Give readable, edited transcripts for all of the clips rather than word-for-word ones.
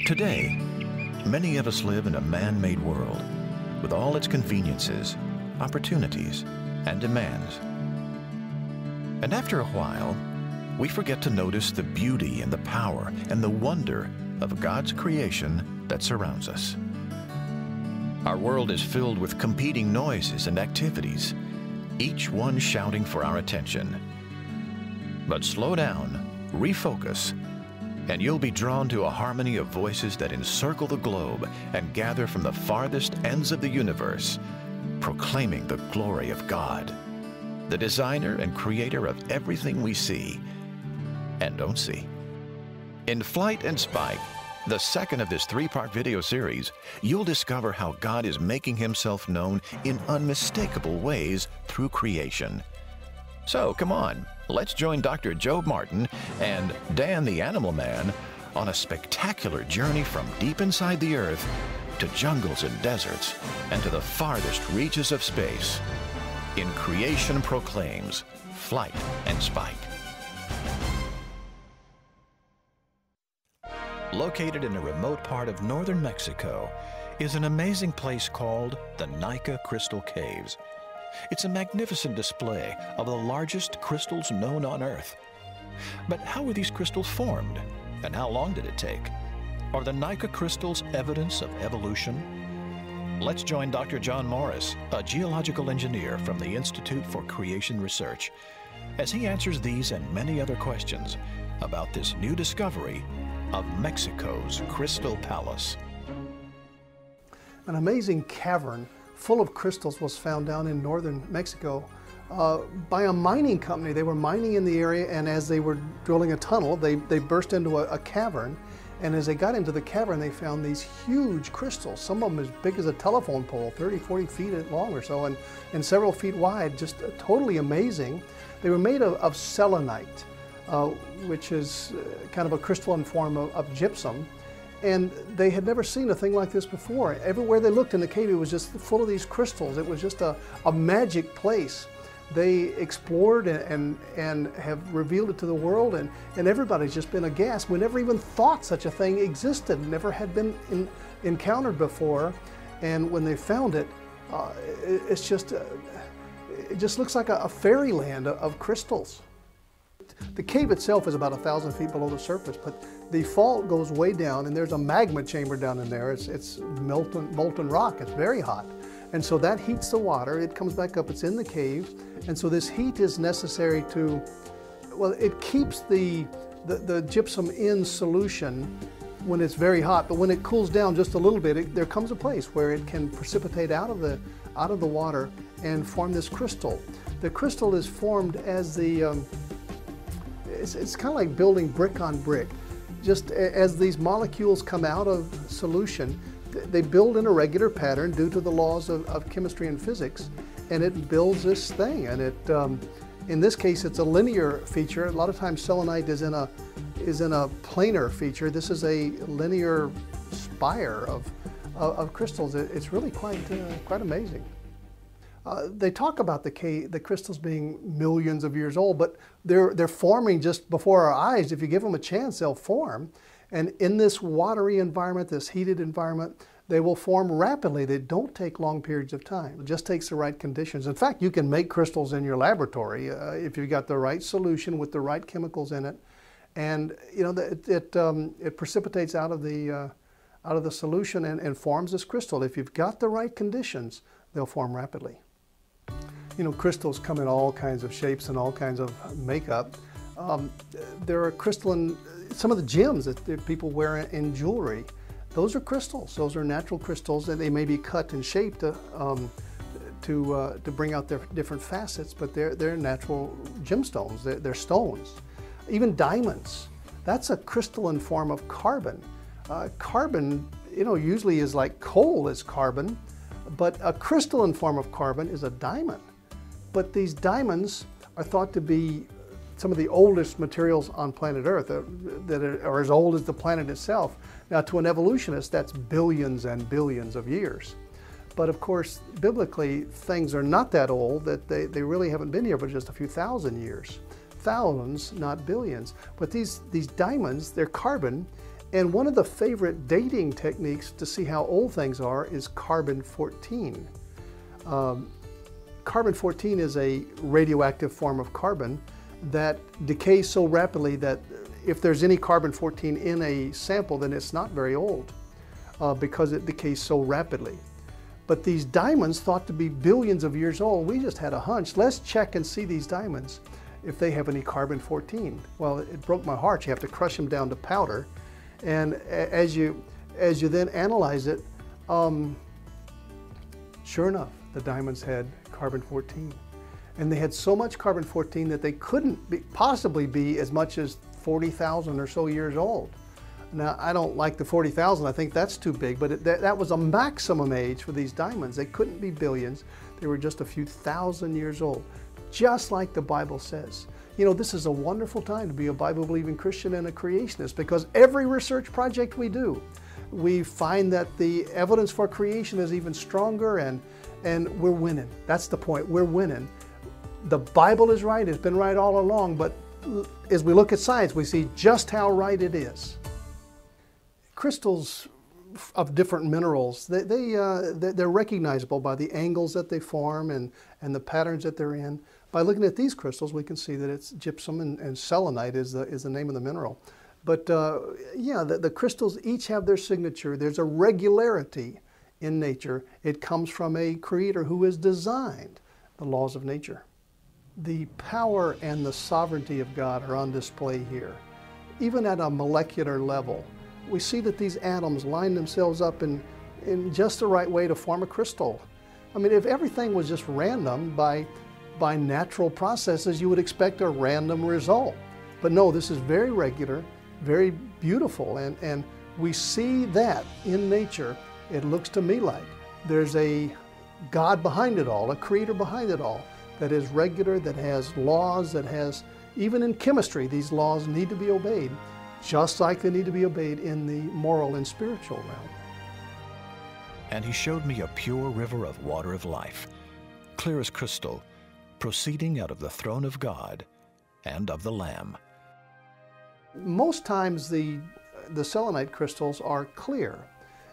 Today, many of us live in a man-made world with all its conveniences, opportunities, and demands. And after a while, we forget to notice the beauty and the power and the wonder of God's creation that surrounds us. Our world is filled with competing noises and activities, each one shouting for our attention. But slow down, refocus, and you'll be drawn to a harmony of voices that encircle the globe and gather from the farthest ends of the universe, proclaiming the glory of God, the designer and creator of everything we see and don't see. In Flight and Spike, the second of this three-part video series, you'll discover how God is making himself known in unmistakable ways through creation. So come on, let's join Dr. Joe Martin and Dan the Animal Man on a spectacular journey from deep inside the earth to jungles and deserts and to the farthest reaches of space. In Creation Proclaims, Flight and Spike. Located in a remote part of northern Mexico is an amazing place called the Naica Crystal Caves. It's a magnificent display of the largest crystals known on Earth. But how were these crystals formed, and how long did it take? Are the Naica crystals evidence of evolution? Let's join Dr. John Morris, a geological engineer from the Institute for Creation Research, as he answers these and many other questions about this new discovery of Mexico's Crystal Palace. An amazing cavern full of crystals was found down in northern Mexico by a mining company. They were mining in the area, and as they were drilling a tunnel, they burst into a cavern. And as they got into the cavern, they found these huge crystals, some of them as big as a telephone pole, 30, 40 feet long or so, and several feet wide, just totally amazing. They were made of selenite, which is kind of a crystalline form of gypsum. And they had never seen a thing like this before. Everywhere they looked in the cave, it was just full of these crystals. It was just a magic place. They explored and have revealed it to the world, and everybody's just been aghast. We never even thought such a thing existed, never had been encountered before. And when they found it, it just looks like a fairyland of crystals. The cave itself is about 1,000 feet below the surface, but the fault goes way down, and there's a magma chamber down in there. It's molten rock. It's very hot. And so that heats the water. It comes back up. It's in the cave. And so this heat is necessary to, well, it keeps the gypsum in solution when it's very hot, but when it cools down just a little bit, there comes a place where it can precipitate out of the water and form this crystal. The crystal is formed as it's kind of like building brick on brick. Just as these molecules come out of solution, they build in a regular pattern due to the laws of chemistry and physics, and it builds this thing. And it, in this case, it's a linear feature. A lot of times selenite is in a planar feature. This is a linear spire of crystals. It's really quite amazing. They talk about the crystals being millions of years old, but they're forming just before our eyes. If you give them a chance, they'll form. And in this watery environment, this heated environment, they will form rapidly. They don't take long periods of time. It just takes the right conditions. In fact, you can make crystals in your laboratory if you've got the right solution with the right chemicals in it. And you know, it precipitates out of the solution and forms this crystal. If you've got the right conditions, they'll form rapidly. You know, crystals come in all kinds of shapes and all kinds of makeup. There are crystalline, some of the gems that people wear in jewelry, those are crystals. Those are natural crystals, and they may be cut and shaped to bring out their different facets, but they're natural gemstones. They're stones. Even diamonds, that's a crystalline form of carbon. Carbon, you know, usually is like coal is carbon, but a crystalline form of carbon is a diamond. But these diamonds are thought to be some of the oldest materials on planet Earth that are as old as the planet itself. Now, to an evolutionist, that's billions and billions of years. But of course, biblically, things are not that old, that they really haven't been here for just a few thousand years. Thousands, not billions. But these diamonds, they're carbon, And one of the favorite dating techniques to see how old things are is carbon-14. Carbon-14 is a radioactive form of carbon that decays so rapidly that if there's any carbon-14 in a sample, then it's not very old because it decays so rapidly. But these diamonds, thought to be billions of years old, we just had a hunch. Let's check and see these diamonds if they have any carbon-14. Well, it broke my heart. You have to crush them down to powder. And as you then analyze it, sure enough, the diamonds had carbon-14. And they had so much carbon-14 that they couldn't possibly be as much as 40,000 or so years old. Now, I don't like the 40,000. I think that's too big, but that was a maximum age for these diamonds. They couldn't be billions. They were just a few thousand years old, just like the Bible says. You know, this is a wonderful time to be a Bible-believing Christian and a creationist, because every research project we do, we find that the evidence for creation is even stronger, and we're winning. That's the point. We're winning. The Bible is right. It's been right all along, but as we look at science, we see just how right it is. Crystals of different minerals, they're recognizable by the angles that they form and the patterns that they're in. By looking at these crystals, we can see that it's gypsum, and selenite is the name of the mineral. But yeah, the crystals each have their signature. There's a regularity in nature. It comes from a creator who has designed the laws of nature. The power and the sovereignty of God are on display here. Even at a molecular level, we see that these atoms line themselves up in just the right way to form a crystal. I mean, if everything was just random by natural processes, you would expect a random result. But no, this is very regular, very beautiful, and we see that in nature. It looks to me like there's a God behind it all, a creator behind it all, that is regular, that has laws, that has, even in chemistry, these laws need to be obeyed, just like they need to be obeyed in the moral and spiritual realm. And he showed me a pure river of water of life, clear as crystal, proceeding out of the throne of God and of the Lamb. Most times the selenite crystals are clear.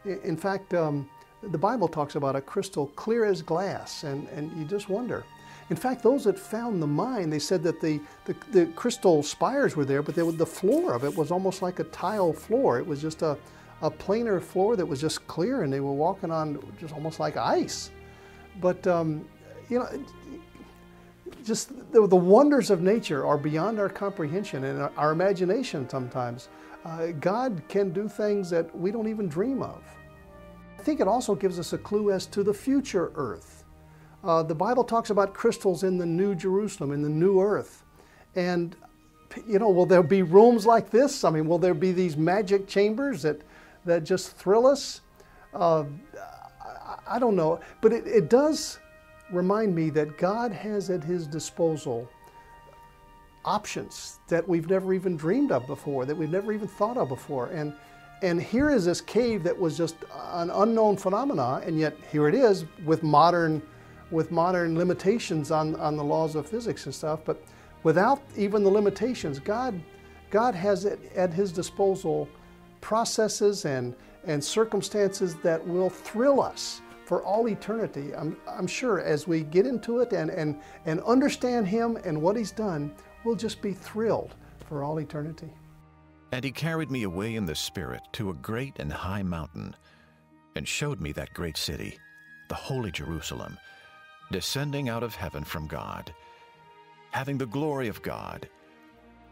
In fact, the Bible talks about a crystal clear as glass, and you just wonder. In fact, those that found the mine, they said that the crystal spires were there, but the floor of it was almost like a tile floor. It was just a planar floor that was just clear, and they were walking on just almost like ice. But, you know, just the wonders of nature are beyond our comprehension and our imagination sometimes. God can do things that we don't even dream of. I think it also gives us a clue as to the future earth. The Bible talks about crystals in the New Jerusalem, in the new earth. And, you know, will there be rooms like this? I mean, will there be these magic chambers that just thrill us? I don't know. But it does remind me that God has at His disposal options that we've never even dreamed of before, that we've never even thought of before. And here is this cave that was just an unknown phenomena, and yet here it is with modern limitations on the laws of physics and stuff. But without even the limitations, God has at His disposal processes and circumstances that will thrill us for all eternity. I'm sure as we get into it and understand Him and what He's done, we'll just be thrilled for all eternity. And he carried me away in the Spirit to a great and high mountain, and showed me that great city, the holy Jerusalem, descending out of heaven from God, having the glory of God.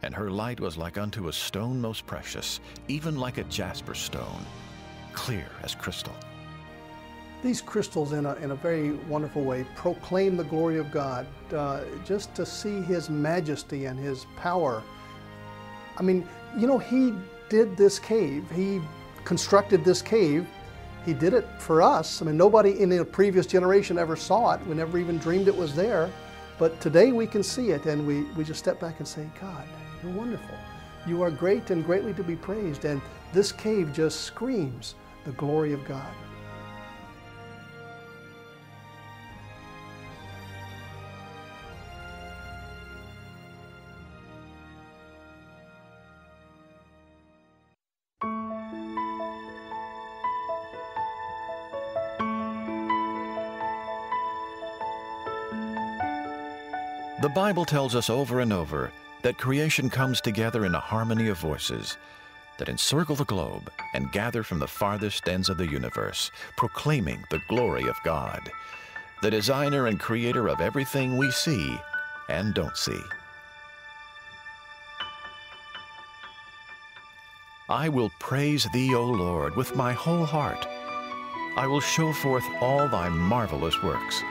And her light was like unto a stone most precious, even like a jasper stone, clear as crystal. These crystals, in a very wonderful way, proclaim the glory of God. Just to see His majesty and His power. I mean, you know, He did this cave. He constructed this cave. He did it for us. I mean, nobody in a previous generation ever saw it. We never even dreamed it was there. But today we can see it, and we just step back and say, God, You're wonderful. You are great and greatly to be praised. And this cave just screams the glory of God. The Bible tells us over and over that creation comes together in a harmony of voices that encircle the globe and gather from the farthest ends of the universe, proclaiming the glory of God, the designer and creator of everything we see and don't see. I will praise thee, O Lord, with my whole heart. I will show forth all thy marvelous works.